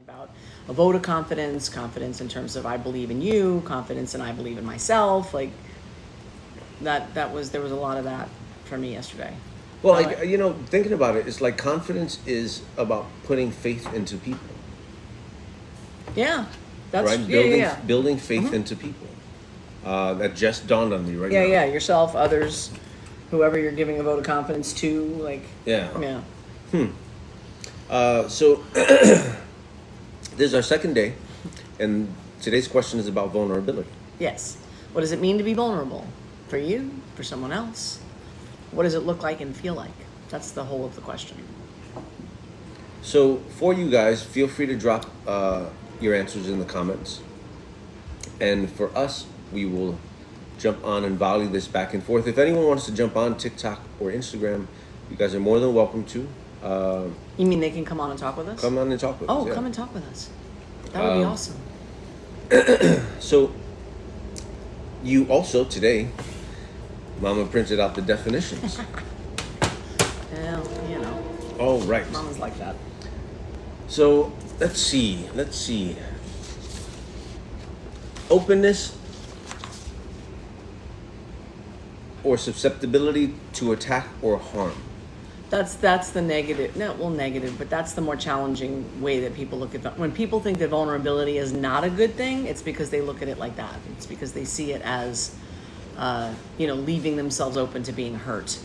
about a vote of confidence, confidence in terms of I believe in you, confidence and I believe in myself. Like there was a lot of that for me yesterday. Well, thinking about it, it's like confidence is about putting faith into people. Yeah, that's right. Building faith into people. That just dawned on me right now. Yeah, yourself, others, whoever you're giving a vote of confidence to, like. Yeah. So this is our second day, and today's question is about vulnerability. Yes. What does it mean to be vulnerable? For you? For someone else? What does it look like and feel like? That's the whole of the question. So for you guys, feel free to drop your answers in the comments. And for us, we will jump on and volley this back and forth. If anyone wants to jump on TikTok or Instagram, you guys are more than welcome to. You mean they can come on and talk with us? Come on and talk with us. Oh, come and talk with us. That would be awesome. So, you also today, Mama printed out the definitions. Well, Oh, right. Mama's like that. So, let's see. Openness or susceptibility to attack or harm. That's the negative. Negative, but that's the more challenging way that people look at that. When people think that vulnerability is not a good thing, it's because they look at it like that. It's because they see it as, leaving themselves open to being hurt,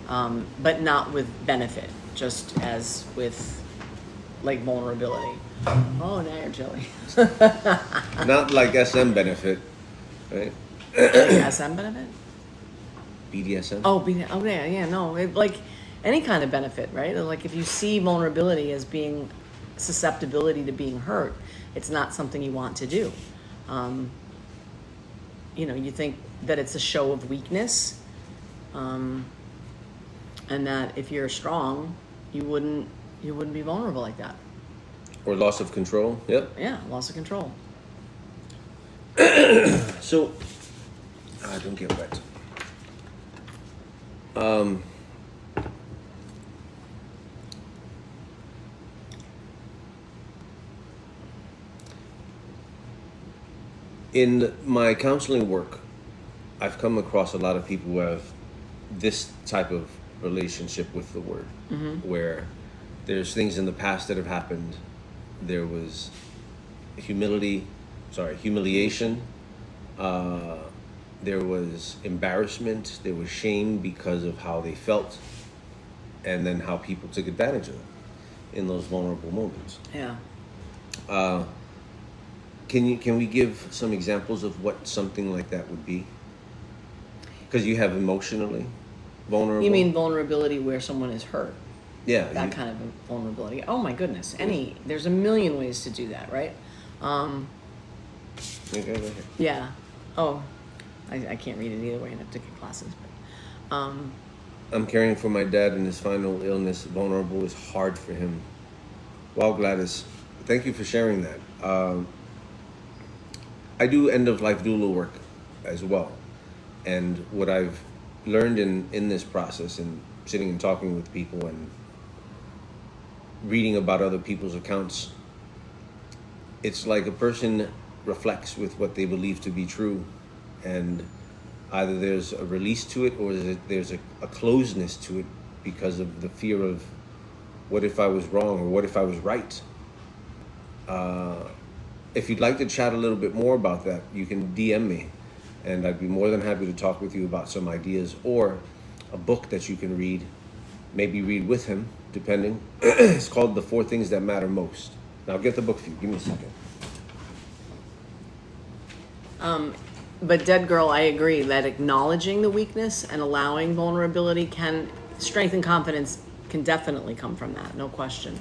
but not with benefit, just as with, like, vulnerability. Oh, now you're jelly. Not like SM benefit, right? SM benefit? BDSM? Oh, yeah, no. Like any kind of benefit, right? Like if you see vulnerability as being susceptibility to being hurt, it's not something you want to do. You think that it's a show of weakness, and that if you're strong, you wouldn't be vulnerable like that. Or loss of control. Yep. Yeah, loss of control. So, don't get wet. In my counseling work, I've come across a lot of people who have this type of relationship with the word, where there's things in the past that have happened. There was humiliation. There was embarrassment. There was shame because of how they felt, and then how people took advantage of them in those vulnerable moments. Yeah. Can we give some examples of what something like that would be? Because you have emotionally vulnerable. You mean vulnerability where someone is hurt? Yeah. That kind of vulnerability. Oh my goodness. There's a million ways to do that, right? Okay, right here. Yeah. Oh, I can't read it either way. I have to get glasses. But, I'm caring for my dad in his final illness. Vulnerable is hard for him. Wow, Gladys. Thank you for sharing that. I do end-of-life doula work as well. And what I've learned in this process, and sitting and talking with people and reading about other people's accounts, it's like a person reflects with what they believe to be true, and either there's a release to it or there's a closeness to it because of the fear of what if I was wrong or what if I was right. If you'd like to chat a little bit more about that, you can DM me, and I'd be more than happy to talk with you about some ideas or a book that you can read, maybe read with him, depending. It's called The 4 Things That Matter Most. Now, I'll get the book for you. Give me a second. But Dead Girl, I agree that acknowledging the weakness and allowing vulnerability strength and confidence can definitely come from that, no question.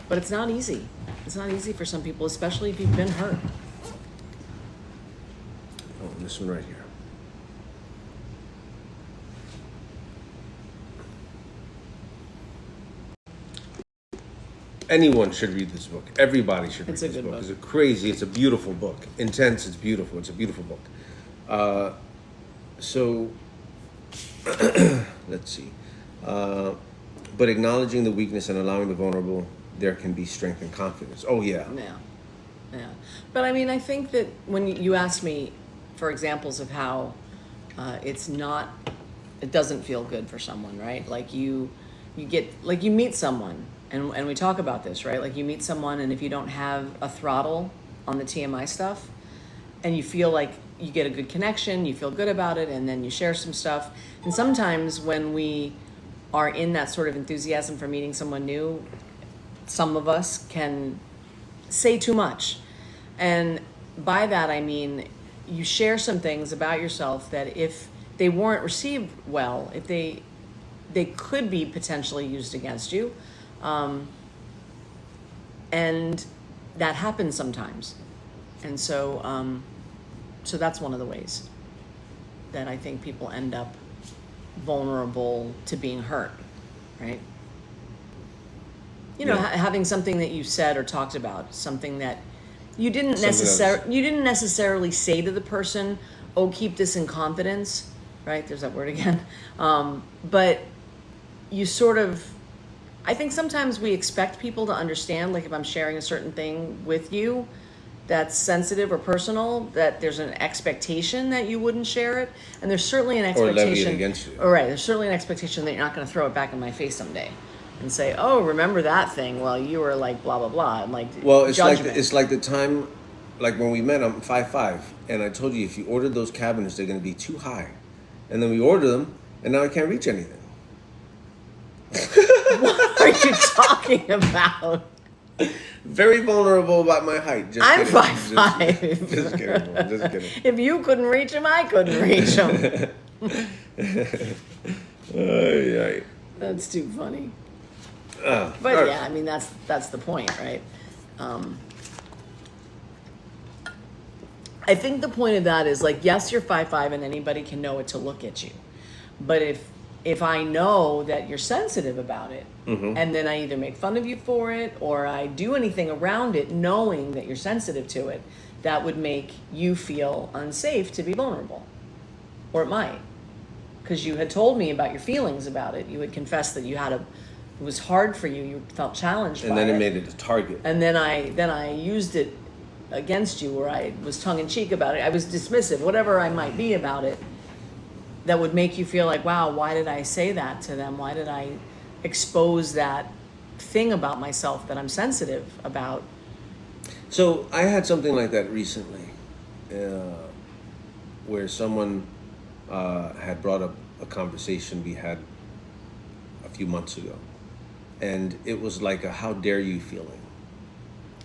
But it's not easy. It's not easy for some people, especially if you've been hurt. Oh, this one right here. Anyone should read this book. Everybody should read this book. It's a crazy, it's a beautiful book. Intense, it's beautiful. It's a beautiful book. So, let's see. But acknowledging the weakness and allowing the vulnerable, there can be strength and confidence. Oh yeah. Yeah. But I mean, I think that when you asked me for examples of how it doesn't feel good for someone, right? Like you meet someone, and we talk about this, right? Like you meet someone, and if you don't have a throttle on the TMI stuff, and you feel like you get a good connection, you feel good about it, and then you share some stuff. And sometimes when we are in that sort of enthusiasm for meeting someone new, some of us can say too much. And by that, I mean, you share some things about yourself that if they weren't received well, if they could be potentially used against you. And that happens sometimes. And so that's one of the ways that I think people end up vulnerable to being hurt, right? You know, having something that you said or talked about, something that you didn't necessarily say to the person, "Oh, keep this in confidence," right? There's that word again. But you sort of, I think sometimes we expect people to understand, like if I'm sharing a certain thing with you that's sensitive or personal, that there's an expectation that you wouldn't share it. And there's certainly an expectation. Or levy it against you. All right, there's certainly an expectation that you're not going to throw it back in my face someday and say, "Oh, remember that thing? Well, you were like blah, blah, blah." And like, well, it's judgment. like the time, like when we met, I'm 5'5", and I told you if you ordered those cabinets, they're going to be too high. And then we ordered them, and now I can't reach anything. What are you talking about? Very vulnerable about my height. Just I'm kidding. 5'5". Just kidding. Just kidding. If you couldn't reach him, I couldn't reach him. That's too funny. But right. yeah, I mean that's the point, right? I think the point of that is like, yes, you're 5'5", and anybody can know it to look at you. But if I know that you're sensitive about it, and then I either make fun of you for it or I do anything around it, knowing that you're sensitive to it, that would make you feel unsafe to be vulnerable, or it might, because you had told me about your feelings about it. You had confessed that it was hard for you. You felt challenged, and by then it made it a target. And then I used it against you, or I was tongue in cheek about it. I was dismissive, whatever I might be about it. That would make you feel like, wow, why did I say that to them? Why did I expose that thing about myself that I'm sensitive about? So I had something like that recently, where someone had brought up a conversation we had a few months ago, and it was like a "how dare you" feeling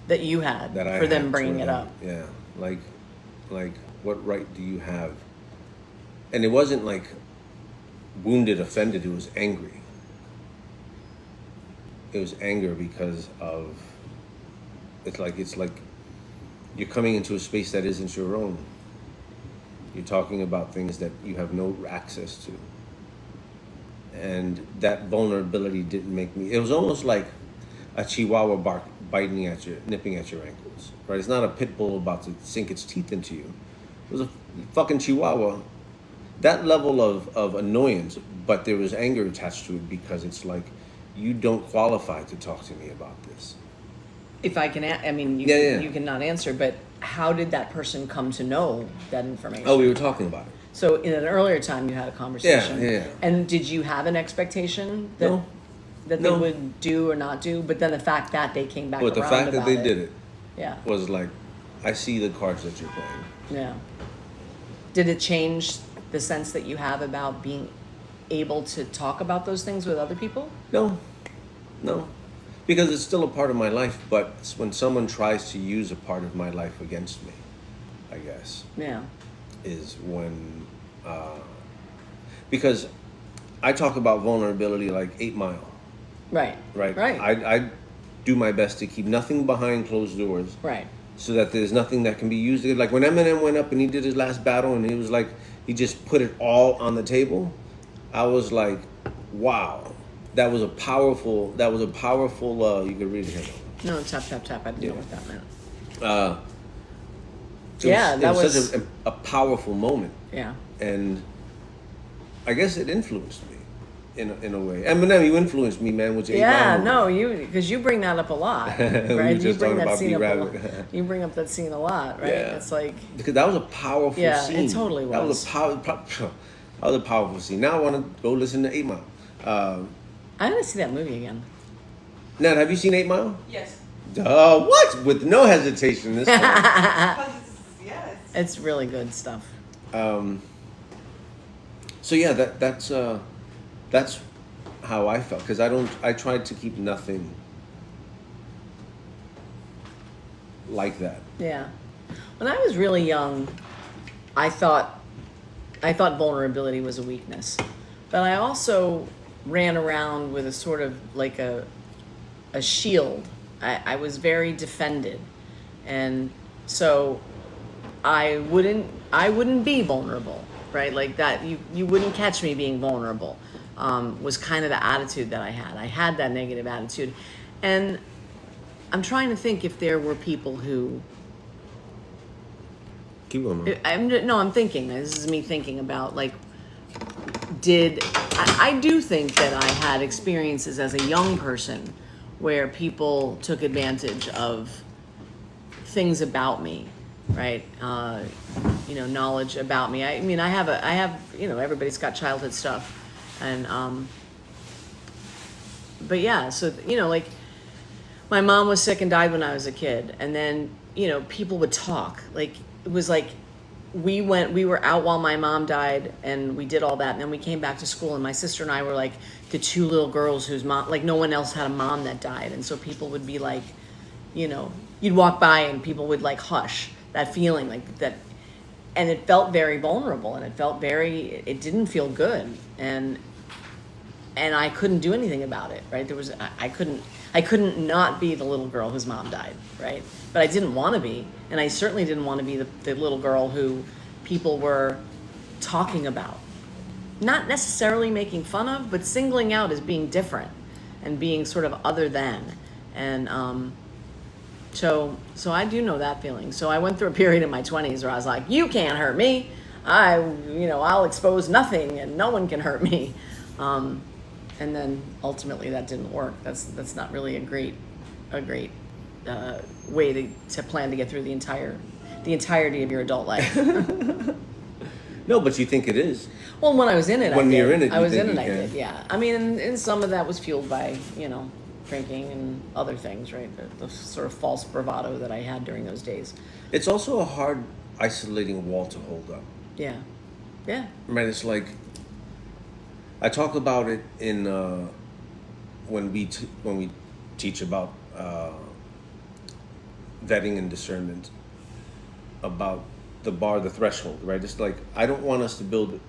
that you had that I for them had bringing it them. up. Yeah, like what right do you have? And it wasn't like wounded, offended. It was angry. It was anger because of, it's like you're coming into a space that isn't your own. You're talking about things that you have no access to. And that vulnerability didn't make me, it was almost like a chihuahua nipping at your ankles, right? It's not a pit bull about to sink its teeth into you. It was a fucking chihuahua. That level of annoyance, but there was anger attached to it because it's like, you don't qualify to talk to me about this. If I can, you cannot answer, but how did that person come to know that information? Oh, we were talking about it. So in an earlier time you had a conversation. Yeah. And did you have an expectation that they would do or not do? But then the fact that they came back around But the fact that they did it yeah, was like, I see the cards that you're playing. Yeah. Did it change the sense that you have about being able to talk about those things with other people? No. Because it's still a part of my life, but when someone tries to use a part of my life against me, I guess. Yeah. Is when, because I talk about vulnerability like 8 Mile. Right. I do my best to keep nothing behind closed doors. Right. So that there's nothing that can be used. Like when Eminem went up and he did his last battle and he was like, he just put it all on the table. I was like, wow, that was a powerful, you could read it here. No, tap. I didn't know what that meant. It was such a powerful moment. Yeah. And I guess it influenced me in a way. Eminem, you influenced me, man, with your 8 Mile Yeah, movie. no, because you bring that up a lot, We right? were You just bring talking that about scene up a lot. B-Rabbit. You bring up that scene a lot, right? Yeah. It's like, Because that was a powerful yeah, scene. it totally was. That was a powerful scene. Now I want to go listen to 8 Mile. I gotta see that movie again. Nat, have you seen 8 Mile? Yes. What? With no hesitation this time. Because yes. It's really good stuff. So yeah, that's how I felt, because I tried to keep nothing like that. Yeah. When I was really young, I thought vulnerability was a weakness. But I also ran around with a sort of like a shield. I was very defended. And so I wouldn't be vulnerable, right? Like that, you wouldn't catch me being vulnerable, was kind of the attitude that I had. I had that negative attitude. And I'm trying to think if there were people who... Keep going. I'm thinking, this is me thinking about, like, I do think that I had experiences as a young person where people took advantage of things about me, right? Knowledge about me. I mean, I have, everybody's got childhood stuff. And, but yeah, so, like, my mom was sick and died when I was a kid. And then, people would talk. Like, it was like, we were out while my mom died and we did all that. And then we came back to school and my sister and I were like the two little girls whose mom, like no one else had a mom that died. And so people would be like, you'd walk by and people would like hush that feeling like that. And it felt very vulnerable and it didn't feel good. And I couldn't do anything about it, right? I couldn't not be the little girl whose mom died, right? But I didn't want to be. And I certainly didn't want to be the little girl who people were talking about. Not necessarily making fun of, but singling out as being different and being sort of other than. And so I do know that feeling. So I went through a period in my 20s where I was like, you can't hurt me. I'll expose nothing and no one can hurt me. And then ultimately that didn't work. That's not really a great way to plan to get through the entirety of your adult life. No, but you think it is. Well, when I was in it, When you're in it, I you was think in you it, I can. did, yeah. I mean, and some of that was fueled by, drinking and other things, right? The sort of false bravado that I had during those days. It's also a hard, isolating wall to hold up. Yeah. Yeah. Right, it's like, I talk about it in when we teach about vetting and discernment, about the threshold, right? It's like, I don't want us to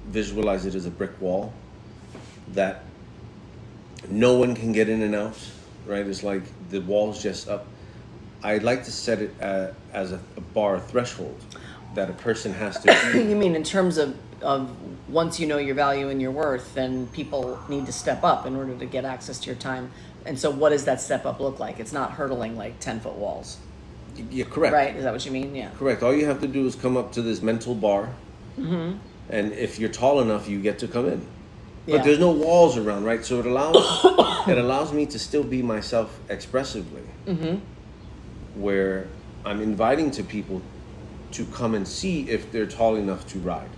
visualize it as a brick wall that no one can get in and out, right? It's like the wall's just up. I'd like to set it as a bar, a threshold that a person has to... You mean in terms of once you know your value and your worth, then people need to step up in order to get access to your time. And so what does that step up look like? It's not hurdling like 10-foot walls. You're correct. Right? Is that what you mean? Yeah. Correct. All you have to do is come up to this mental bar. Mm-hmm. And if you're tall enough, you get to come in. But Yeah. there's no walls around, right? So it allows me to still be myself expressively. Mm-hmm. Where I'm inviting to people to come and see if they're tall enough to ride.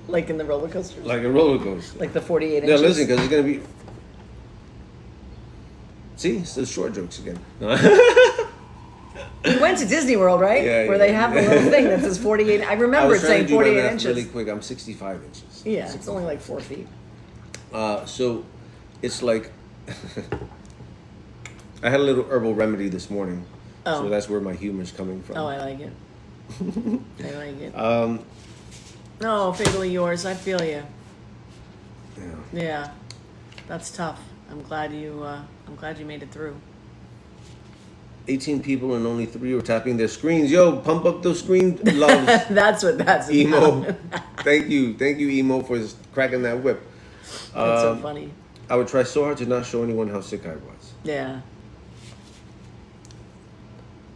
Like in the roller coasters? Like a roller coaster. Like the 48 Yeah, inches? listen, because it's going to be... See, it's the short jokes again. We went to Disney World, right? Yeah, Where yeah. they have the little thing that says 48. I remember it saying 48 inches. Really quick. I'm 65 inches. Yeah, it's only like 4 feet. So it's like I had a little herbal remedy this morning. Oh. So that's where my humor's coming from. Oh, I like it. I like it. No, Figgly yours. I feel you. Yeah. Yeah, that's tough. I'm glad you made it through. 18 people and only 3 were tapping their screens. Yo, pump up those screen loves. That's what that's Emo. about. Thank you, Emo, for cracking that whip. That's so funny. I would try so hard to not show anyone how sick I was. Yeah.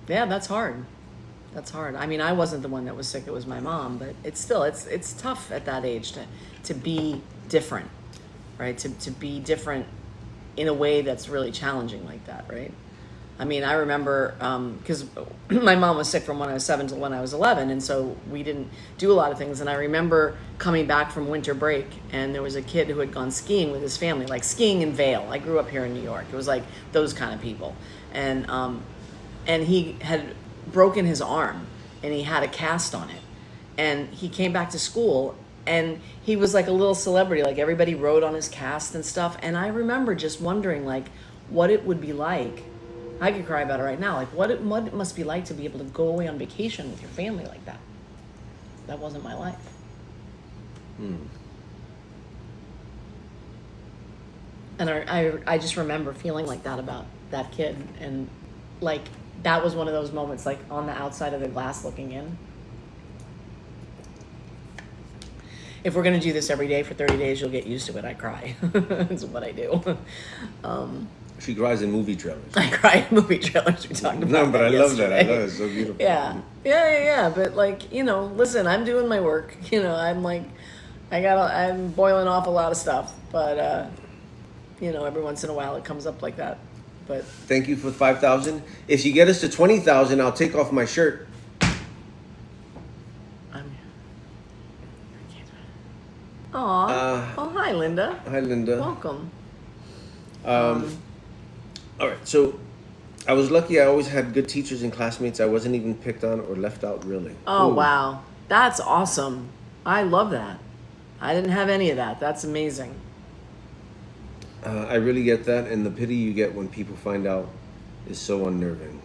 Yeah, that's hard. That's hard. I mean, I wasn't the one that was sick. It was my mom, but it's still it's tough at that age to different, right? To be different in a way that's really challenging like that, right? I mean, I remember, because my mom was sick from when I was 7 to when I was 11, and so we didn't do a lot of things. And I remember coming back from winter break, and there was a kid who had gone skiing with his family, like skiing in Vail. I grew up here in New York. It was like those kind of people. And he had broken his arm, and he had a cast on it. And he came back to school, and he was like a little celebrity. Like everybody wrote on his cast and stuff. And I remember just wondering, like, what it would be like. I could cry about it right now. Like, what it must be like to be able to go away on vacation with your family like that. That wasn't my life. And I just remember feeling like that about that kid. And, like, that was one of those moments, like, on the outside of the glass looking in. If we're going to do this every day for 30 days, you'll get used to it. I cry. That's what I do. She cries in movie trailers. I cry in movie trailers. We talked about No, but that I love that. I yesterday. love it. It's so beautiful. Yeah. But like, you know, listen, I'm doing my work. You know, I'm like, I'm boiling off a lot of stuff. But, you know, every once in a while it comes up like that. But Thank you for 5,000. If you get us to 20,000, I'll take off my shirt. Aw. Oh, hi, Linda. Hi, Linda. Welcome. All right, so I was lucky. I always had good teachers and classmates. I wasn't even picked on or left out, really. Oh, Ooh. wow. That's awesome. I love that. I didn't have any of that. That's amazing. I really get that, and the pity you get when people find out is so unnerving.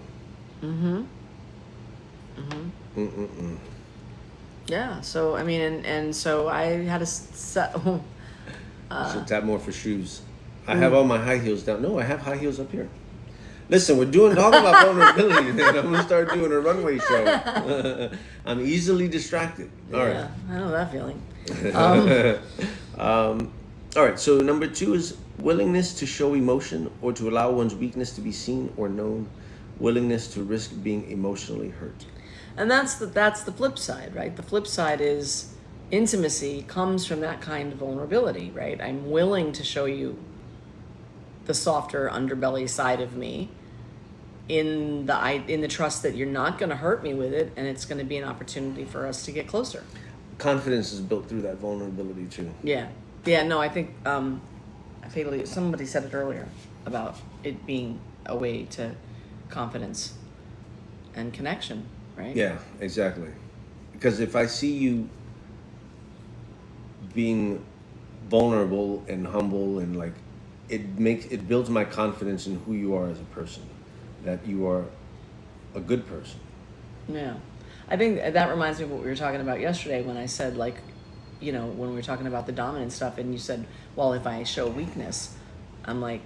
Yeah. So, I mean, and so I had to set... So tap more for shoes. I have all my high heels down. No, I have high heels up here. Listen, we're talking about vulnerability, man. I'm going to start doing a runway show. I'm easily distracted. All right. Yeah, I know that feeling. All right, so number 2 is willingness to show emotion or to allow one's weakness to be seen or known. Willingness to risk being emotionally hurt. And that's the flip side, right? The flip side is intimacy comes from that kind of vulnerability, right? I'm willing to show you the softer underbelly side of me in the trust that you're not going to hurt me with it, and it's going to be an opportunity for us to get closer. Confidence is built through that vulnerability too. Yeah. No, I think somebody said it earlier about it being a way to confidence and connection, right? Yeah, exactly. Because if I see you being vulnerable and humble and like, it builds my confidence in who you are as a person, that you are a good person. Yeah. I think that reminds me of what we were talking about yesterday when I said, like, you know, when we were talking about the dominant stuff, and you said, well, if I show weakness, I'm like,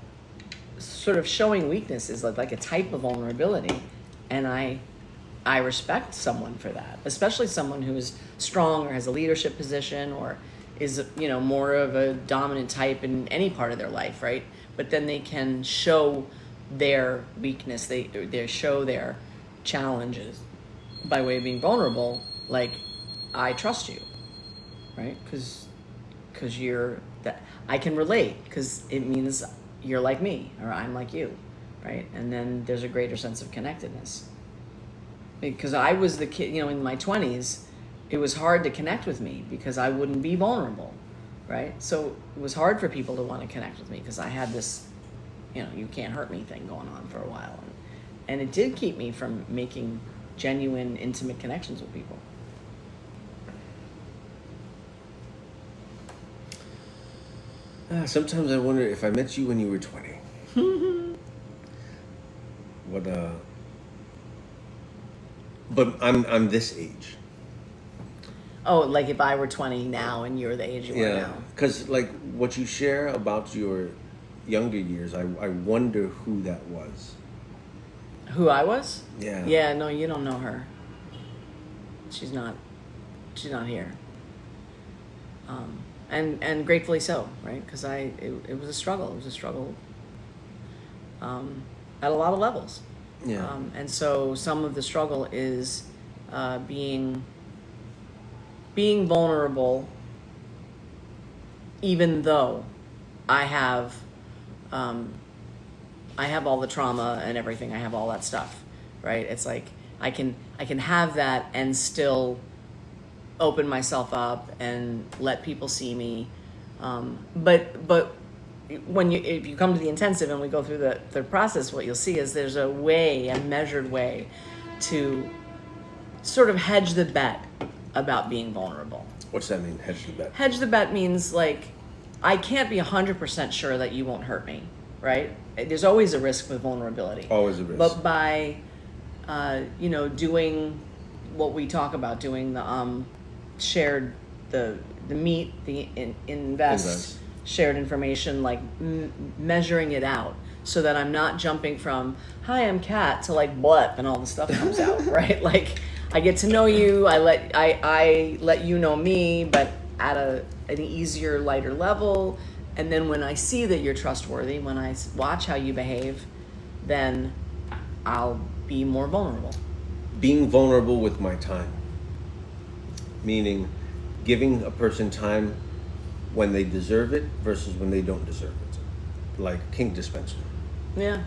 sort of showing weakness is like a type of vulnerability, and I respect someone for that, especially someone who is strong or has a leadership position or is, you know, more of a dominant type in any part of their life, right? But then they can show their weakness, they show their challenges by way of being vulnerable, like, I trust you, right? Because you're that, I can relate, because it means you're like me or I'm like you, right? And then there's a greater sense of connectedness. Because I was the kid, you know, in my 20s, it was hard to connect with me because I wouldn't be vulnerable, right? So it was hard for people to want to connect with me because I had this, you know, you can't hurt me thing going on for a while. And it did keep me from making genuine, intimate connections with people. Sometimes I wonder if I met you when you were 20. But I'm this age. Oh, like if I were 20 now and you're the age you are now. Because like what you share about your younger years, I wonder who that was. Who I was? Yeah. Yeah, no, you don't know her. She's not here. And gratefully so, right? Because it was a struggle. It was a struggle at a lot of levels. Yeah. And so some of the struggle is being vulnerable even though I have all the trauma and everything, I have all that stuff, right? It's like I can have that and still open myself up and let people see me. But if you come to the intensive and we go through the process, what you'll see is there's a measured way to sort of hedge the bet about being vulnerable. What's that mean, hedge the bet? Hedge the bet means, like, I can't be 100% sure that you won't hurt me, right? There's always a risk with vulnerability. Always a risk. But by, doing what we talk about, doing the shared, the meet, the invest, shared information, like measuring it out so that I'm not jumping from, hi, I'm Kat, to like, blep, and all the stuff comes out, right? Like, I get to know you, I let you know me, but at an easier, lighter level. And then when I see that you're trustworthy, when I watch how you behave, then I'll be more vulnerable. Being vulnerable with my time, meaning giving a person time when they deserve it versus when they don't deserve it, like kink dispenser. Yeah.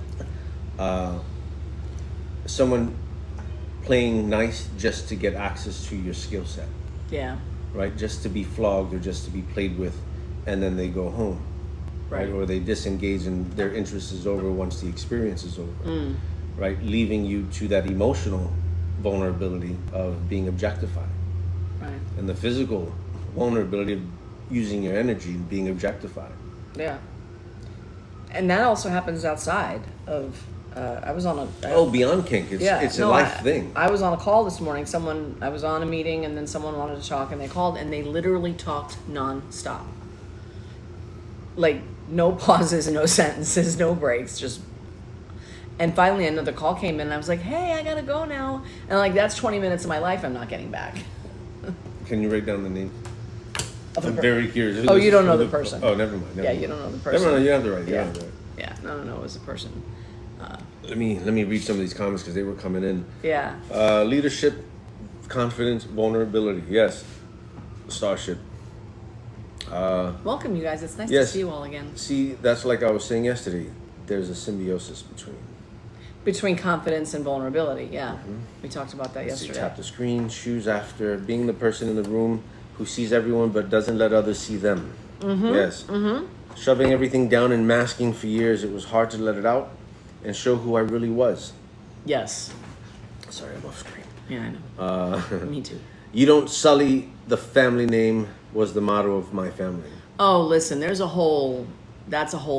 Someone playing nice just to get access to your skill set. Yeah. Right? Just to be flogged or just to be played with, and then they go home. Right? Or they disengage and their interest is over once the experience is over. Right? Leaving you to that emotional vulnerability of being objectified. Right. And the physical vulnerability of using your energy and being objectified. Yeah. And that also happens outside of, I was on beyond kink. It's a life thing. I was on a call this morning. I was on a meeting and then someone wanted to talk and they called and they literally talked nonstop. Like, no pauses, no sentences, no breaks, just. And finally another call came in and I was like, hey, I gotta go now. And like, that's 20 minutes of my life I'm not getting back. Can you write down the name? I'm very curious. Oh, you don't know the person. Oh, never mind. You don't know the person. Never mind, you have to write. Yeah, no, it was a person. Let me read some of these comments because they were coming in. Yeah. Leadership, confidence, vulnerability. Yes. Starship. Welcome, you guys. It's nice to see you all again. See, that's like I was saying yesterday. There's a symbiosis between confidence and vulnerability. Yeah, we talked about that yesterday. Tap the screen. Choose after being the person in the room who sees everyone but doesn't let others see them. Yes. Shoving everything down and masking for years, it was hard to let it out and show who I really was. Yes. Sorry, I'm off screen. Yeah, I know. Me too. You don't sully the family name was the motto of my family. Oh, listen, that's a whole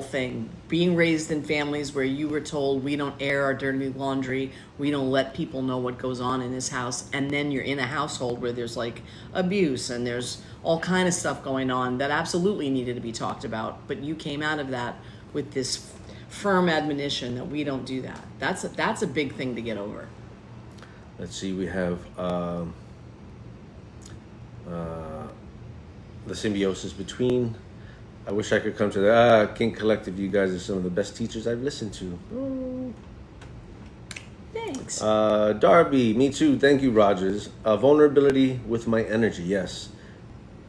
thing. Being raised in families where you were told we don't air our dirty laundry, we don't let people know what goes on in this house, and then you're in a household where there's like abuse and there's all kind of stuff going on that absolutely needed to be talked about, but you came out of that with this firm admonition that we don't do that. That's a big thing to get over. Let's see, we have the symbiosis between. I wish I could come to the Kink Collective. You guys are some of the best teachers I've listened to. Oh. Thanks. Darby, me too. Thank you, Rogers. Vulnerability with my energy. Yes,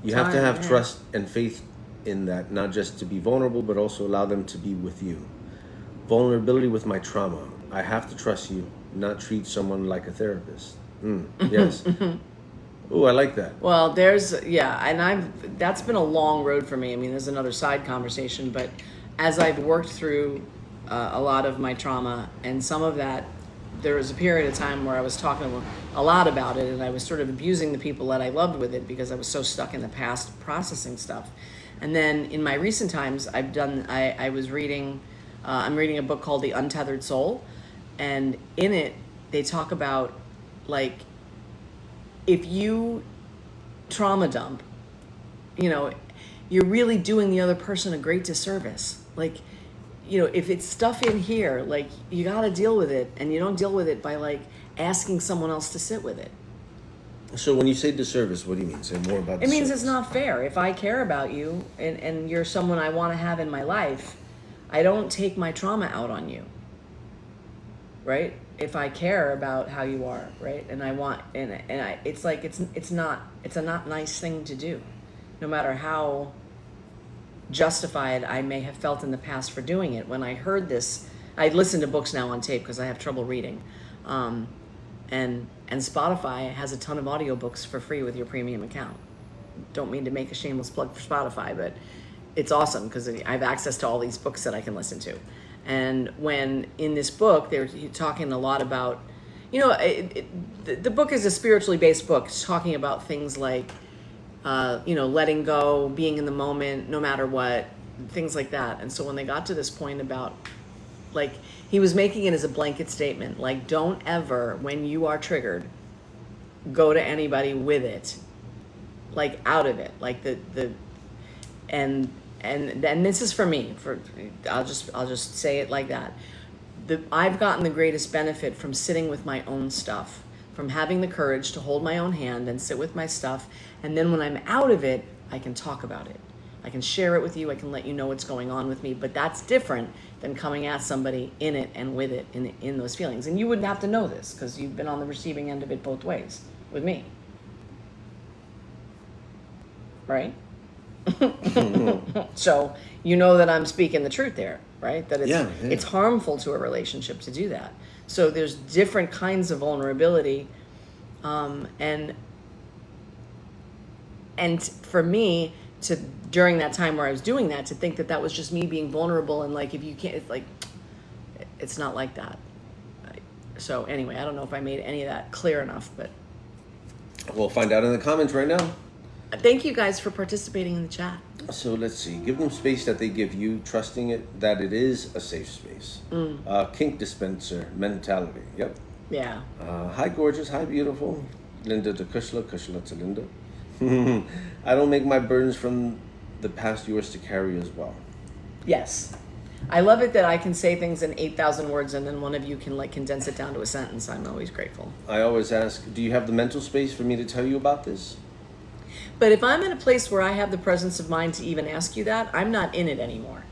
you have to have trust and faith in that, not just to be vulnerable, but also allow them to be with you. Vulnerability with my trauma. I have to trust you, not treat someone like a therapist. Yes. Oh, I like that. Well, that's been a long road for me. I mean, there's another side conversation, but as I've worked through a lot of my trauma and some of that, there was a period of time where I was talking a lot about it and I was sort of abusing the people that I loved with it because I was so stuck in the past processing stuff. And then in my recent times, I'm reading a book called The Untethered Soul, and in it, they talk about, like, if you trauma dump, you're really doing the other person a great disservice. Like, if it's stuff in here, like, you got to deal with it, and you don't deal with it by, like, asking someone else to sit with it. So when you say disservice, what do you mean? Say more about it. It means it's not fair. If I care about you and you're someone I want to have in my life, I don't take my trauma out on you, right? If I care about how you are, right? And I want, it's like, it's a not nice thing to do, no matter how justified I may have felt in the past for doing it. When I heard this, I listen to books now on tape because I have trouble reading. And Spotify has a ton of audiobooks for free with your premium account. Don't mean to make a shameless plug for Spotify, but it's awesome because I have access to all these books that I can listen to. And when in this book, they're talking a lot about, the book is a spiritually based book. It's talking about things like, letting go, being in the moment, no matter what, things like that. And so when they got to this point about, like, he was making it as a blanket statement, like, don't ever, when you are triggered, go to anybody with it, like, out of it, like and this is for me. I'll just say it like that. I've gotten the greatest benefit from sitting with my own stuff, from having the courage to hold my own hand and sit with my stuff, and then when I'm out of it, I can talk about it. I can share it with you. I can let you know what's going on with me. But that's different than coming at somebody in it and with it in those feelings. And you wouldn't have to know this because you've been on the receiving end of it both ways with me. Right? So you know that I'm speaking the truth there, right? That it's harmful to a relationship to do that. So there's different kinds of vulnerability. And for me, during that time where I was doing that, to think that was just me being vulnerable and like, if you can't, it's like, it's not like that. So anyway, I don't know if I made any of that clear enough, but We'll find out in the comments right now. thank you guys for participating in the chat. So let's see. Give them space that they give you, trusting that it is a safe space. Kink dispenser mentality. Yep. Yeah. Hi, gorgeous. Hi, beautiful. Linda to Kushla, Kushla to Linda. I don't make my burdens from the past yours to carry as well. Yes. I love it that I can say things in 8,000 words and then one of you can like condense it down to a sentence. I'm always grateful. I always ask, do you have the mental space for me to tell you about this? But if I'm in a place where I have the presence of mind to even ask you that, I'm not in it anymore.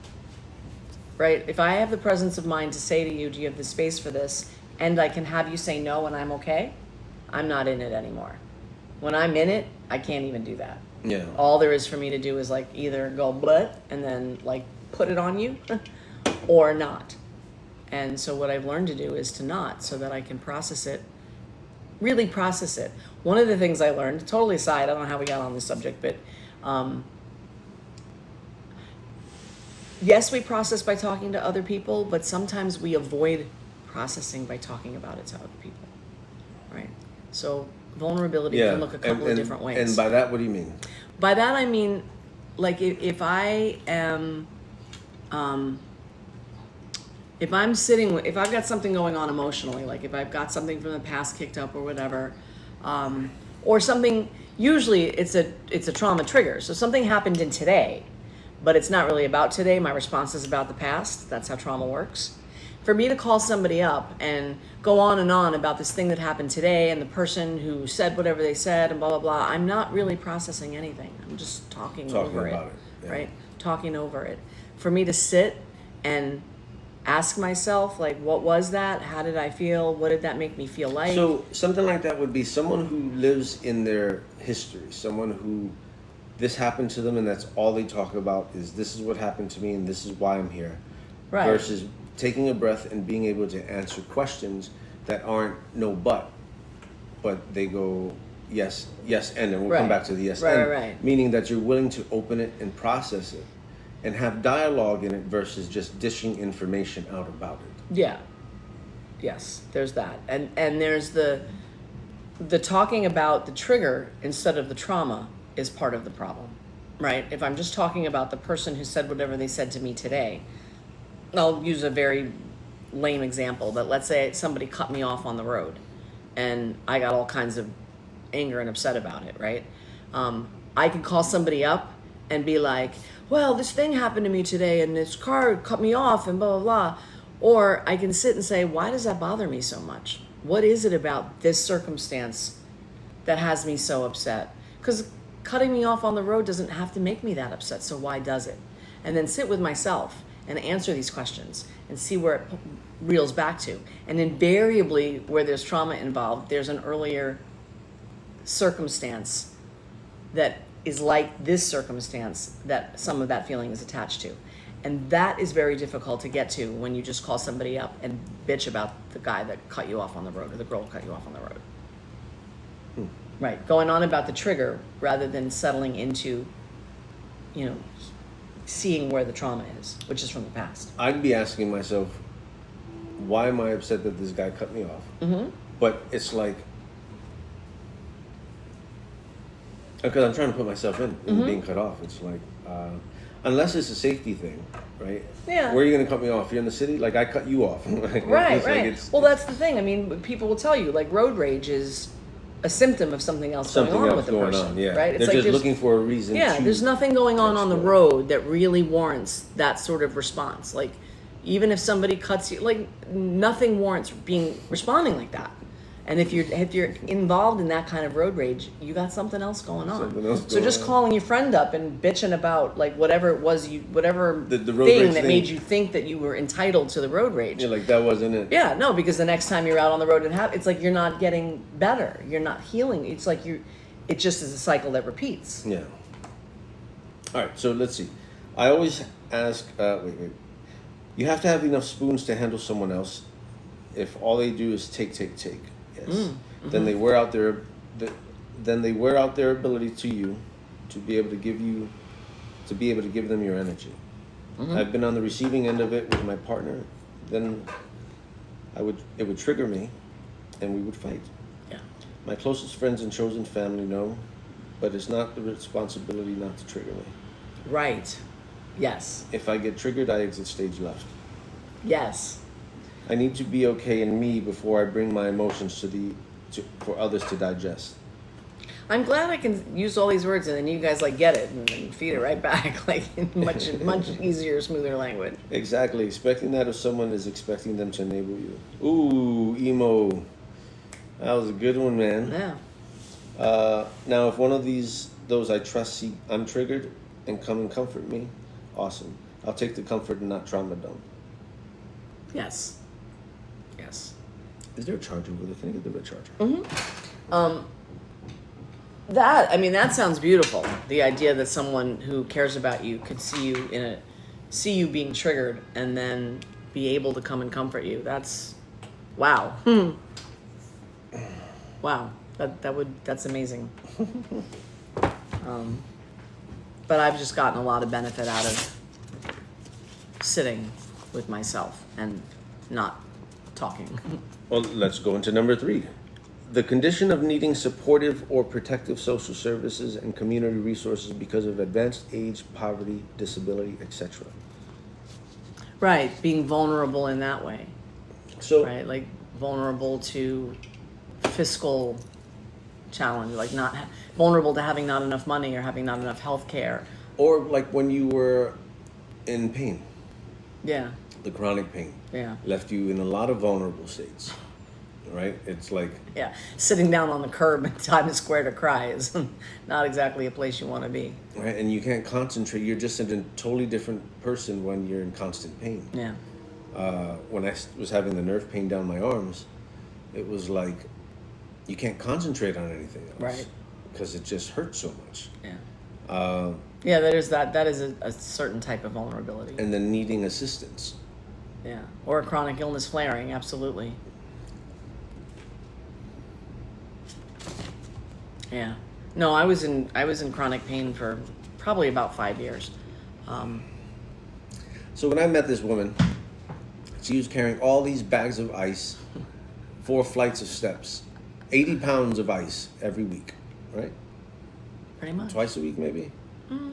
Right? If I have the presence of mind to say to you, do you have the space for this? And I can have you say no and I'm okay, I'm not in it anymore. When I'm in it, I can't even do that. Yeah. All there is for me to do is like either go bleh and then like put it on you or not. And so what I've learned to do is to not, so that I can process it, really process it. One of the things I learned, totally aside, I don't know how we got on this subject, but yes, we process by talking to other people, but sometimes we avoid processing by talking about it to other people, right? So vulnerability can look a couple of different ways. And by that, what do you mean? By that, I mean, like if I am, if I'm sitting, if I've got something going on emotionally, like if I've got something from the past kicked up or whatever, or something, usually it's a trauma trigger. So something happened in today, but it's not really about today. My response is about the past. That's how trauma works. For me to call somebody up and go on and on about this thing that happened today and the person who said whatever they said and blah, blah, blah, I'm not really processing anything. I'm just talking over it, yeah. right? Talking over it. For me to sit and ask myself, like, what was that? How did I feel? What did that make me feel like? So something like that would be someone who lives in their history, someone who this happened to them and that's all they talk about is this is what happened to me and this is why I'm here. Right. Versus taking a breath and being able to answer questions that aren't no but they go yes, yes, and then we'll come back to the yes, and. Right. Meaning that you're willing to open it and process it and have dialogue in it versus just dishing information out about it. Yeah. Yes, there's that. And there's the talking about the trigger instead of the trauma is part of the problem, right? If I'm just talking about the person who said whatever they said to me today, I'll use a very lame example, but let's say somebody cut me off on the road and I got all kinds of anger and upset about it, right? I can call somebody up and be like, well, this thing happened to me today and this car cut me off and blah, blah, blah. Or I can sit and say, why does that bother me so much? What is it about this circumstance that has me so upset? Because cutting me off on the road doesn't have to make me that upset, so why does it? And then sit with myself and answer these questions and see where it reels back to. And invariably, where there's trauma involved, there's an earlier circumstance that is like this circumstance that some of that feeling is attached to. And that is very difficult to get to when you just call somebody up and bitch about the guy that cut you off on the road or the girl cut you off on the road. Right, going on about the trigger rather than settling into, seeing where the trauma is, which is from the past. I'd be asking myself, why am I upset that this guy cut me off? Mm-hmm. But it's like, because I'm trying to put myself in being cut off. It's like, unless it's a safety thing, right? Yeah. Where are you going to cut me off? You're in the city? Like, I cut you off. Right. Like Well, that's the thing. I mean, people will tell you, like, road rage is a symptom of something else going on with the person. Yeah. Right? They're just looking for a reason. Yeah, there's nothing going on the road that really warrants that sort of response. Like, even if somebody cuts you, like, nothing warrants responding like that. And if you're involved in that kind of road rage, you got something else going on. So just calling your friend up and bitching about like whatever it was the road thing that made you think that you were entitled to the road rage. Yeah, like that wasn't it. Yeah, no, because the next time you're out on the road it's like you're not getting better. You're not healing. It's like it just is a cycle that repeats. Yeah. All right, so let's see. I always ask, wait. You have to have enough spoons to handle someone else. If all they do is take. Yes. Mm-hmm. Then they wear out their ability to you, to be able to give them your energy. Mm-hmm. I've been on the receiving end of it with my partner. Then it would trigger me, and we would fight. Yeah. My closest friends and chosen family know, but it's not the responsibility not to trigger me. Right. Yes. If I get triggered, I exit stage left. Yes. I need to be okay in me before I bring my emotions for others to digest. I'm glad I can use all these words and then you guys like get it and then feed it right back like in much easier, smoother language. Exactly. Expecting that of someone is expecting them to enable you. Ooh, emo. That was a good one, man. Yeah. Now, if one of those I trust see I'm triggered and come and comfort me, awesome. I'll take the comfort and not trauma dump. Yes. Is there a charger with it? Can I get the red charger? Mm-hmm. That sounds beautiful. The idea that someone who cares about you could see you being triggered and then be able to come and comfort you. That's wow. Wow. That's amazing. But I've just gotten a lot of benefit out of sitting with myself and not talking. Well, let's go into number 3. The condition of needing supportive or protective social services and community resources because of advanced age, poverty, disability, etc. Right, being vulnerable in that way. So, right, like vulnerable to fiscal challenge, like not vulnerable to having not enough money or having not enough health care. Or like when you were in pain. Yeah. The chronic pain. Yeah. Left you in a lot of vulnerable states. Right? It's like... Yeah. Sitting down on the curb in Times Square to cry is not exactly a place you want to be. Right? And you can't concentrate. You're just a totally different person when you're in constant pain. Yeah. When I was having the nerve pain down my arms, it was like you can't concentrate on anything else. Right. Because it just hurts so much. Yeah. Yeah, that is a certain type of vulnerability. And then needing assistance. Yeah. Or a chronic illness flaring, absolutely. Yeah. No, I was in chronic pain for probably about 5 years. So when I met this woman, she was carrying all these bags of ice, 4 flights of steps, 80 pounds of ice every week, right? Pretty much. Twice a week, maybe?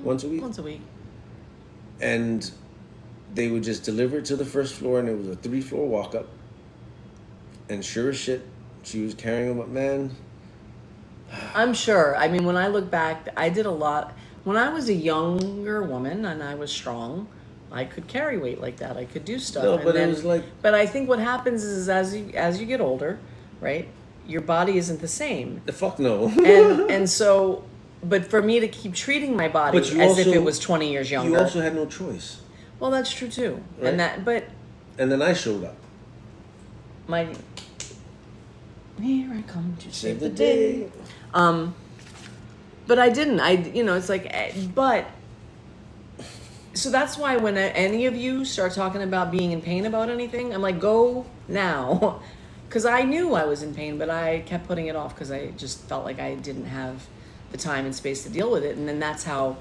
Once a week? Once a week. And they would just deliver it to the first floor, and it was a 3-floor walk-up. And sure as shit, she was carrying them up, man. I'm sure. I mean, when I look back, I did a lot. When I was a younger woman and I was strong, I could carry weight like that. I could do stuff. No, but it was like... But I think what happens is as you get older, right, your body isn't the same. The fuck no. and so, but for me to keep treating my body as if it was 20 years younger. You also had no choice. Well, that's true too. Right? And then I showed up. Here I come to save the day. But I didn't. It's like, but. So that's why when any of you start talking about being in pain about anything, I'm like, go now. Because I knew I was in pain, but I kept putting it off because I just felt like I didn't have the time and space to deal with it. And then that's how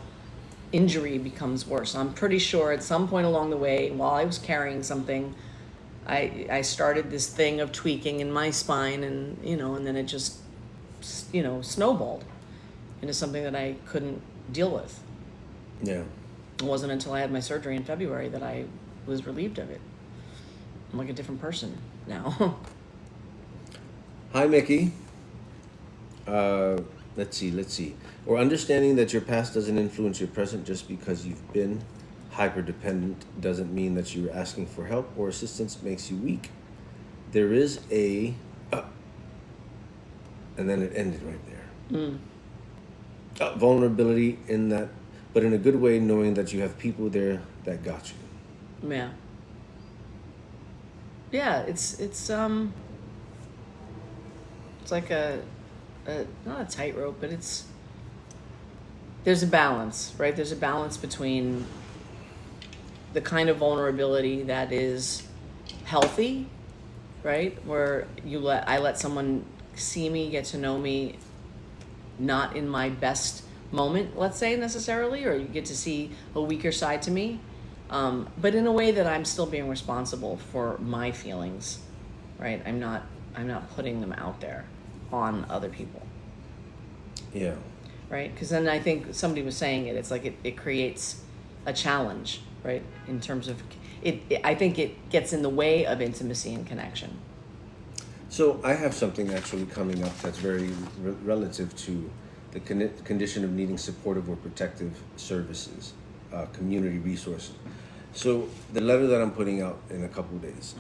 injury becomes worse. I'm pretty sure at some point along the way, while I was carrying something, I started this thing of tweaking in my spine, and then it just, snowballed into something that I couldn't deal with. Yeah. It wasn't until I had my surgery in February that I was relieved of it. I'm like a different person now. Hi, Mickey. Let's see. Or understanding that your past doesn't influence your present just because you've been hyper-dependent doesn't mean that you're asking for help or assistance makes you weak. There is a... and then it ended right there. Vulnerability in that, but in a good way, knowing that you have people there that got you. Yeah. Yeah, it's like a not a tightrope, but there's a balance, right? There's a balance between the kind of vulnerability that is healthy, right? Where I let someone see me, get to know me, not in my best moment, let's say, necessarily, or you get to see a weaker side to me, but in a way that I'm still being responsible for my feelings, right? I'm not putting them out there on other people. Yeah. Right? Because then I think somebody was saying it's like it creates a challenge, right? In terms of I think it gets in the way of intimacy and connection. So I have something actually coming up that's very relative to the condition of needing supportive or protective services, community resources. So the letter that I'm putting out in a couple of days,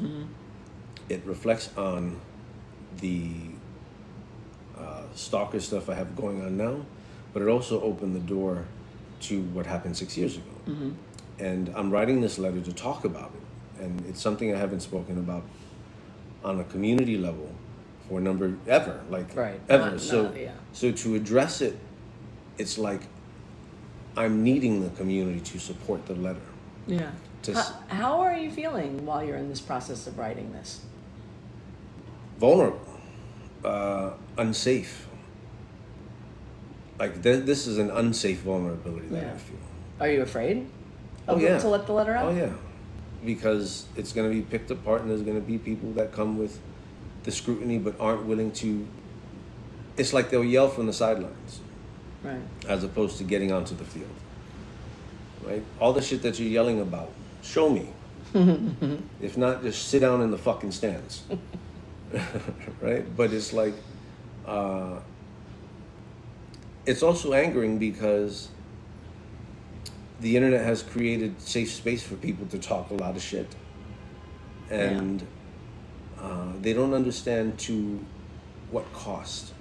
it reflects on the stalker stuff I have going on now, but it also opened the door to what happened 6 years ago. And I'm writing this letter to talk about it. And it's something I haven't spoken about on a community level for a number ever. So to address it, it's like I'm needing the community to support the letter. Yeah. How are you feeling while you're in this process of writing this? Vulnerable, unsafe. Like this is an unsafe vulnerability that I feel. Are you afraid to let the letter out? Oh yeah, because it's going to be picked apart, and there's going to be people that come with the scrutiny but aren't willing to. It's like they'll yell from the sidelines, right? As opposed to getting onto the field, right? All the shit that you're yelling about, show me. If not, just sit down in the fucking stands, right? But it's like, it's also angering because the internet has created safe space for people to talk a lot of shit, and they don't understand to what cost,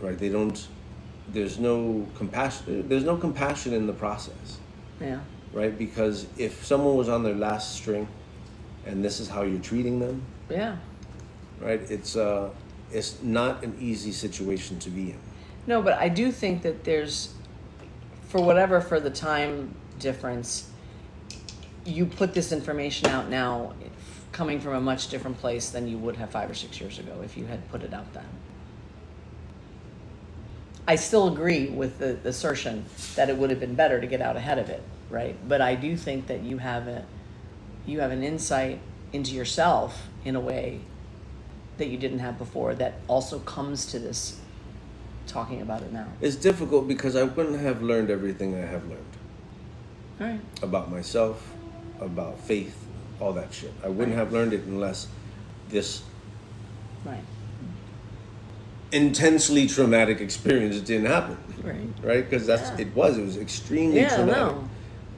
right? There's no compassion in the process, right? Because if someone was on their last string and this is how you're treating them, right, it's not an easy situation to be in. No, but I do think that there's, for the time difference, you put this information out now coming from a much different place than you would have 5 or 6 years ago if you had put it out then. I still agree with the assertion that it would have been better to get out ahead of it, right? But I do think that you have an insight into yourself in a way that you didn't have before that also comes to this talking about it now. It's difficult because I wouldn't have learned everything I have learned. Right. About myself, about faith, all that shit. I wouldn't have learned it unless this intensely traumatic experience didn't happen. Right? Because it was extremely traumatic. No.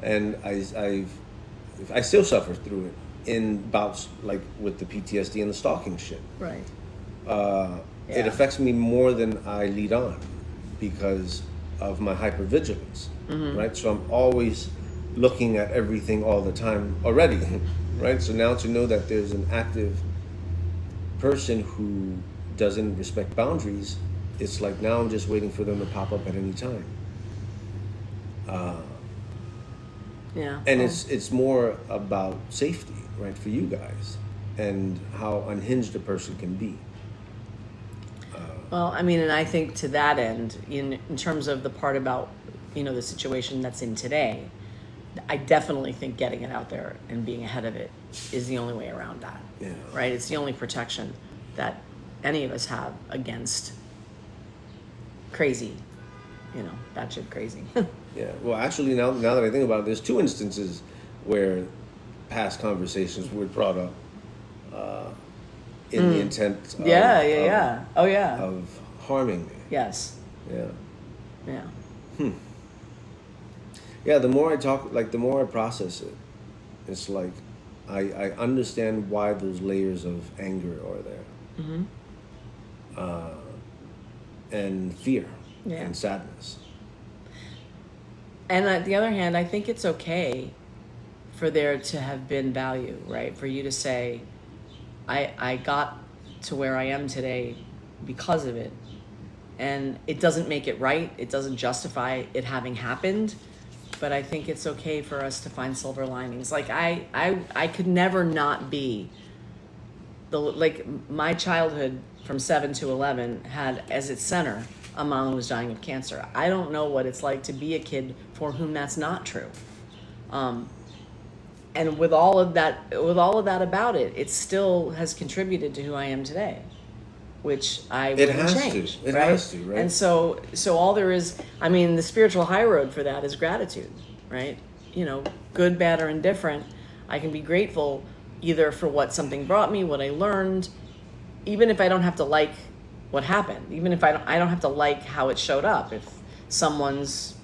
And I still suffer through it in bouts like with the PTSD and the stalking shit. Right. It affects me more than I lead on because of my hypervigilance, right? So I'm always looking at everything all the time already, right? So now to know that there's an active person who doesn't respect boundaries it's like now I'm just waiting for them to pop up at any time. Yeah. And it's more about safety, right, for you guys, and how unhinged a person can be. Well, I mean, and I think to that end, in terms of the part about, the situation that's in today, I definitely think getting it out there and being ahead of it is the only way around that. Yeah. Right? It's the only protection that any of us have against crazy, batshit crazy. Yeah. Well, actually, now that I think about it, there's two instances where past conversations were brought up in the intent of, of harming me. Yes. Yeah. Yeah. Yeah, the more I talk, the more I process it, it's like I understand why those layers of anger are there. And fear and sadness. And on the other hand, I think it's okay for there to have been value, right? For you to say, I got to where I am today because of it. And it doesn't make it right. It doesn't justify it having happened. But I think it's okay for us to find silver linings. Like I could never not be my childhood from 7 to 11 had as its center a mom who was dying of cancer. I don't know what it's like to be a kid for whom that's not true. And with all of that about it, it still has contributed to who I am today, which I wouldn't change. It has to, right? And so all there is, I mean, the spiritual high road for that is gratitude, right? Good, bad, or indifferent. I can be grateful either for what something brought me, what I learned, even if I don't have to like what happened, even if I don't have to like how it showed up. If someone's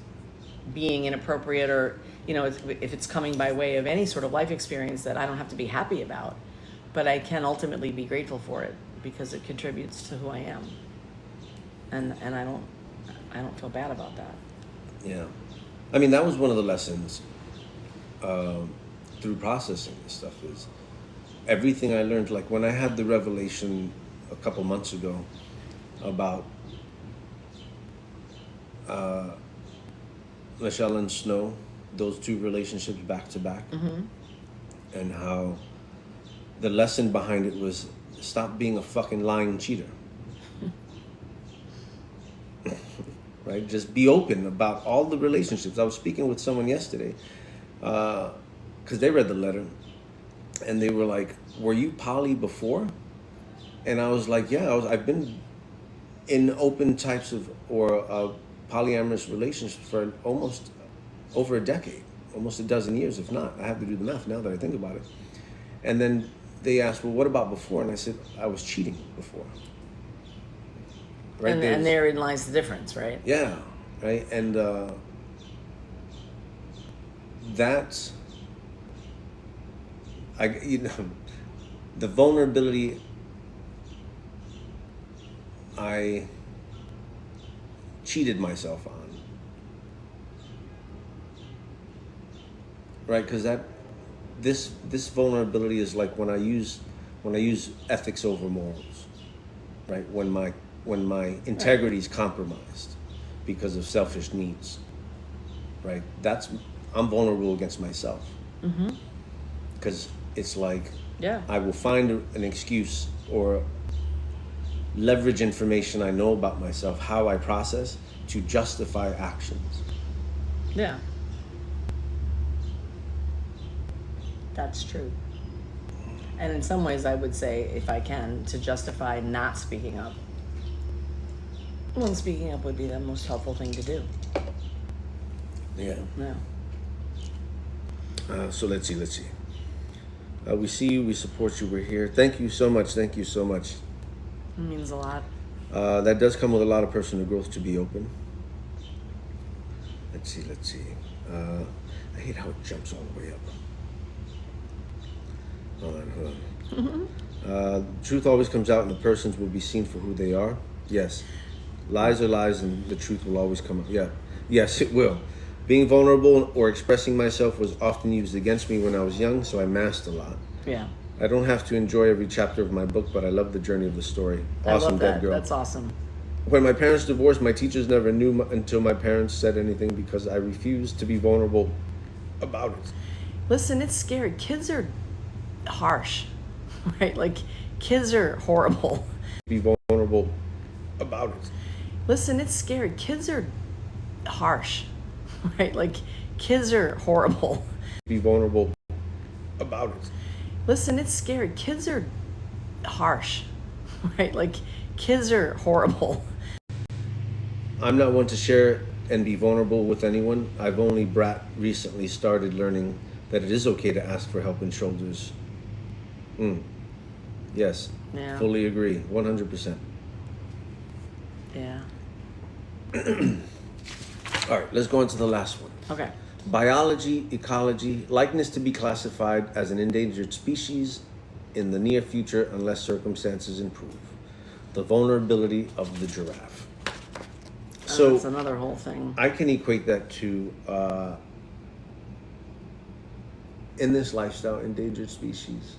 being inappropriate or, if it's coming by way of any sort of life experience that I don't have to be happy about, but I can ultimately be grateful for it because it contributes to who I am. And I don't feel bad about that. Yeah. I mean, that was one of the lessons through processing this stuff is everything I learned, like when I had the revelation a couple months ago about Michelle and Snow, those two relationships back to back, and how the lesson behind it was stop being a fucking lying cheater. Right? Just be open about all the relationships. I was speaking with someone yesterday because they read the letter and they were like, were you poly before? And I was like, yeah, I've been in open types of or polyamorous relationships for almost over a decade, almost a dozen years, if not. I have to do the math now that I think about it. And then they asked, well, what about before? And I said, I was cheating before. Right? And therein lies the difference, right? Yeah, right? And that's, the vulnerability I cheated myself on. Right? Because this vulnerability is like when I use ethics over morals, right? When my integrity is compromised because of selfish needs, right? I'm vulnerable against myself. Because it's like I will find an excuse or leverage information I know about myself, how I process, to justify actions. Yeah. That's true. And in some ways, I would say, if I can, to justify not speaking up. Well, speaking up would be the most helpful thing to do. Yeah. Yeah. So let's see. We see you, we support you, we're here. Thank you so much. It means a lot. That does come with a lot of personal growth to be open. Let's see. I hate how it jumps all the way up. Hold on. Truth always comes out and the persons will be seen for who they are. Yes. Lies are lies and the truth will always come out. Yeah. Yes, it will. Being vulnerable or expressing myself was often used against me when I was young, so I masked a lot. Yeah. I don't have to enjoy every chapter of my book, but I love the journey of the story. Awesome, I love that. dead girl. That's awesome. When my parents divorced, my teachers never knew until my parents said anything because I refused to be vulnerable about it. Listen, it's scary. Kids are harsh, right? Like, kids are horrible. Be vulnerable about it. Listen, it's scary. Kids are harsh, right? Like, kids are horrible. Be vulnerable about it. Listen, it's scary. Kids are harsh, right? Like, kids are horrible. I'm not one to share and be vulnerable with anyone. I've only recently started learning that it is okay to ask for help and shoulders. Yes, Yeah. fully agree, 100%. Yeah. All right, let's go into the last one. Okay. Biology, ecology, likeness to be classified as an endangered species in the near future unless circumstances improve. The vulnerability of the giraffe. So that's another whole thing. I can equate that to, in this lifestyle, endangered species,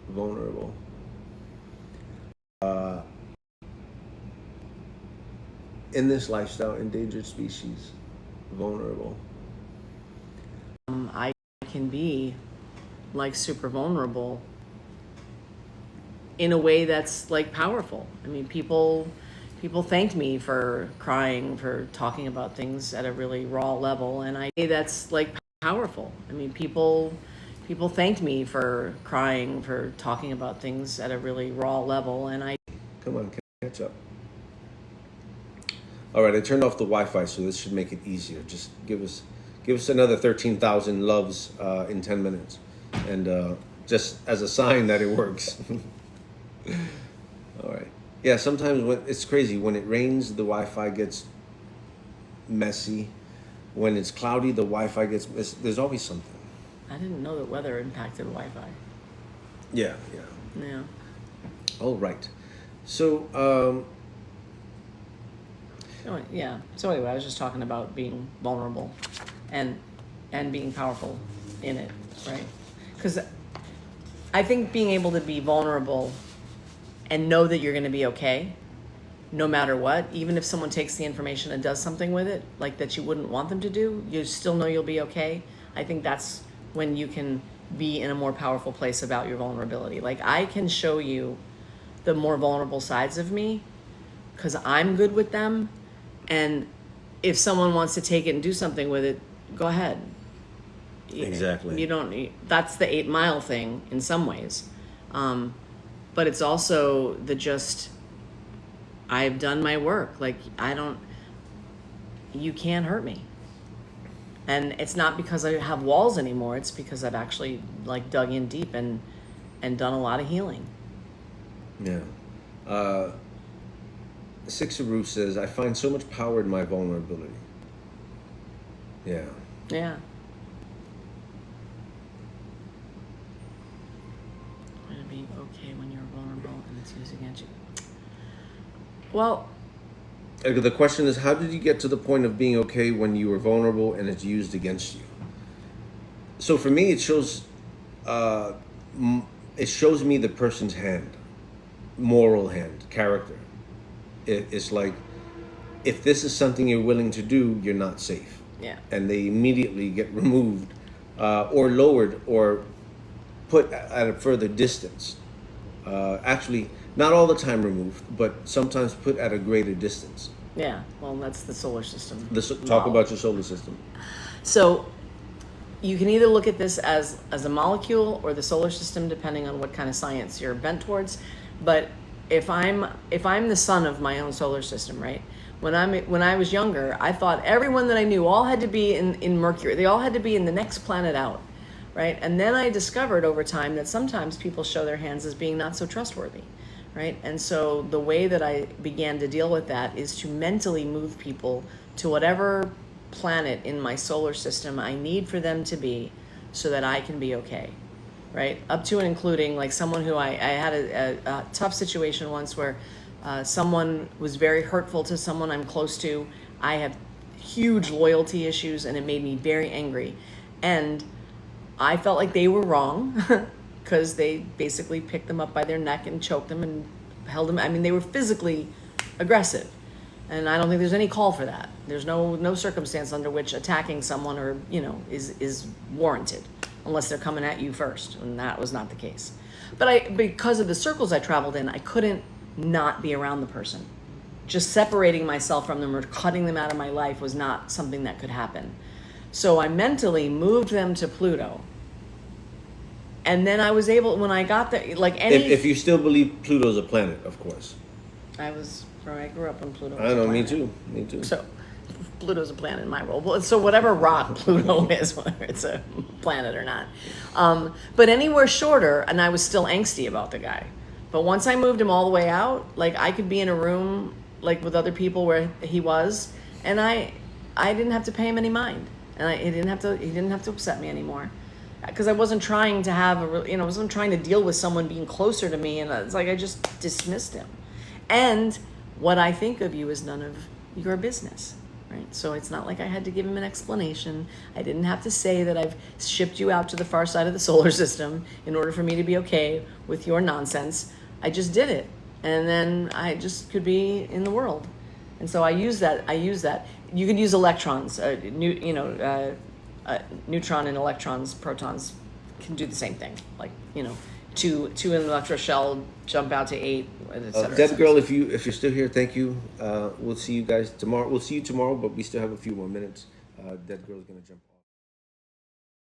vulnerable. In this lifestyle, endangered species, vulnerable. I can be like super vulnerable in a way that's like powerful. I mean, people thank me for crying, for talking about things at a really raw level, and that's like powerful. I mean, people thank me for crying, for talking about things at a really raw level, and Come on, catch up. All right, I turned off the Wi-Fi, so this should make it easier. Just give us another 13,000 loves in 10 minutes, and just as a sign that it works. All right. Yeah, sometimes when it's crazy, when it rains, the Wi-Fi gets messy. When it's cloudy, the Wi-Fi gets messy. There's always something. I didn't know that weather impacted Wi-Fi. Yeah. Yeah. All right. So, Yeah. So anyway, I was just talking about being vulnerable and being powerful in it, right? Because I think being able to be vulnerable and know that you're going to be okay no matter what, even if someone takes the information and does something with it, like that you wouldn't want them to do, you still know you'll be okay. I think that's when you can be in a more powerful place about your vulnerability. Like, I can show you the more vulnerable sides of me because I'm good with them. And if someone wants to take it and do something with it, go ahead. Exactly. You don't, that's the 8 Mile thing in some ways. But it's also I've done my work. Like, you can't hurt me. And it's not because I have walls anymore. It's because I've actually like dug in deep and done a lot of healing. Yeah. Sixaru says, I find so much power in my vulnerability. Yeah. Yeah. To be okay when you're vulnerable and it's used against you. Well, The question is, how did you get to the point of being okay when you were vulnerable and it's used against you? So for me, it shows me the person's hand, moral hand, character. It's like, if this is something you're willing to do, you're not safe. yeah. And they immediately get removed or lowered or put at a further distance. Actually, not all the time removed, but sometimes put at a greater distance. Yeah. Well, that's the solar system. Talk about your solar system. So you can either look at this as a molecule or the solar system, depending on what kind of science you're bent towards. But if I'm the sun of my own solar system, right? When I was younger, I thought everyone that I knew all had to be in Mercury. They all had to be in the next planet out, right? And then I discovered over time that sometimes people show their hands as being not so trustworthy, right? And so the way that I began to deal with that is to mentally move people to whatever planet in my solar system I need for them to be so that I can be okay, right? Up to and including like someone who I had a tough situation once where someone was very hurtful to someone I'm close to. I have huge loyalty issues and it made me very angry. And I felt like they were wrong because they basically picked them up by their neck and choked them and held them. I mean, they were physically aggressive. And I don't think there's any call for that. There's no circumstance under which attacking someone or, is warranted unless they're coming at you first. And that was not the case. But because of the circles I traveled in, I couldn't not be around the person. Just separating myself from them or cutting them out of my life was not something that could happen. So I mentally moved them to Pluto. And then I was able, when I got there, If you still believe Pluto's a planet, of course. I grew up on Pluto. I know, me too. So Pluto's a planet in my world. So whatever rock Pluto is, whether it's a planet or not. But anywhere shorter, and I was still angsty about the guy. But once I moved him all the way out, I could be in a room with other people where he was, and I didn't have to pay him any mind, and he didn't have to upset me anymore, because I wasn't trying to I wasn't trying to deal with someone being closer to me, and it's I just dismissed him. And what I think of you is none of your business, right? So it's not like I had to give him an explanation. I didn't have to say that I've shipped you out to the far side of the solar system in order for me to be okay with your nonsense. I just did it. And then I just could be in the world. And so I use that. You could use electrons, neutron and electrons, protons can do the same thing. Two in an electro shell jump out to 8, et cetera. Dead girl, if you're still here, thank you. We'll see you guys tomorrow. We'll see you tomorrow, but we still have a few more minutes. Dead girl's gonna jump.